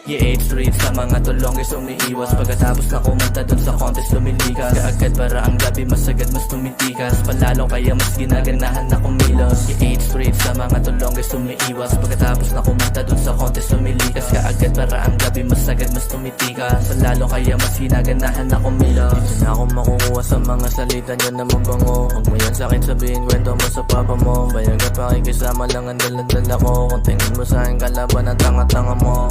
I-8 streets sa mga tulongis umiiwas. Pagkatapos na kumanta dun sa contest lumilikas. Kaagad para ang gabi masagad mas tumitikas. Palalo kaya mas ginaganahan na kumilos. I-8 streets sa mga tulongis umiiwas. Pagkatapos na kumanta dun sa contest lumilikas. Kaagad para ang gabi masagad mas tumitikas. Palalo kaya mas ginaganahan na kumilos. Dito na ako makukuha sa mga salita niya na mabango. Huwag mo yan sa'kin sabihin, kwento mo sa papa mo. Bayag at pakikisama lang ang daladala ko. Kung tingin mo sa'kin kalaban ang tanga-tanga mo,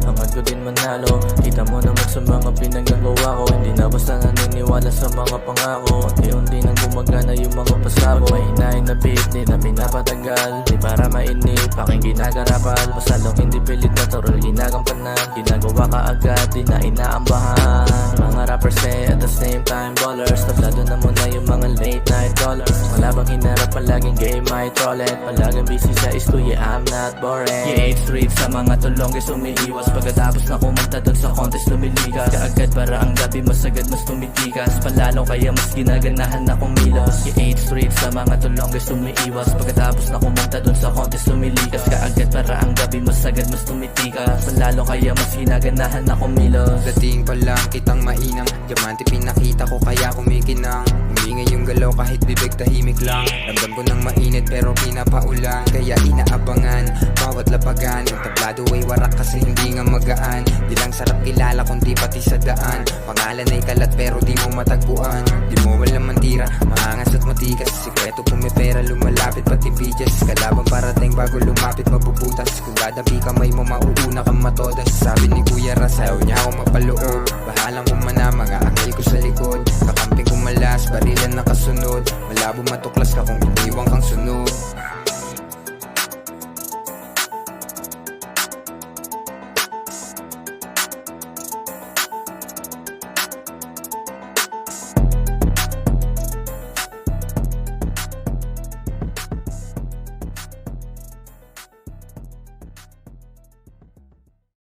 hangad ko din manalo. Kita mo naman sa mga pinagagawa ko. Hindi na basta naniniwala sa mga pangako. Unti-unti nang gumagana yung mga pasako. May hinahin na beat, di na pinapatagal. Di para mainip, aking ginagarapal. Pasalong hindi pilit na tural ginagampanan. Ginagawa ka agad, di na inaambahan. Mga rappers say at the same time ballers. Tablado na muna yung mga late night dollars. Wala bang hinarap, palaging game my trollet. Palaging busy sa istuye, I'm not boring. I-8 streets sa mga tulongis umiiwas. Pagkatapos na kumanta dun sa contest lumilikas. Kaagad para ang gabi masagad mas tumitikas. Palalo kaya mas ginaganahan na kumilos. I-8 streets sa mga tulongis umiiwas. Pagkatapos na kumanta dun sa contest lumilikas. Kaagad para ang gabi masagad mas tumitikas. Palalo kaya mas ginaganahan na kumilos. Dating pa lang kitang mainang diamante pinakita ko kaya kumikinang. Umingay yung galaw kahit bibig tahimik lang. Ramdam ko ng mainit pero pinapaulan. Kaya inaabangan bawat lapagan. Yung tablado ay warak kasi hindi nga magaan. Di lang sarap kilala kundi pati sa daan. Pangalan ay kalat pero di mo matagpuan. Di mo walang mantira, maangas at matikas. Sikreto pumipera, lumalapit pati bitches. Kalabang parating bago lumapit mabubutas. Kung gadabi kamay mo mauuna kang matodas. Sabi ni Kuya Ras, ayaw niya ako mapaloob. Bahalang kumana, mga angel ko sa likod. Kakamping kumalas, barilan nakasunod. Malabo matuklas ka kung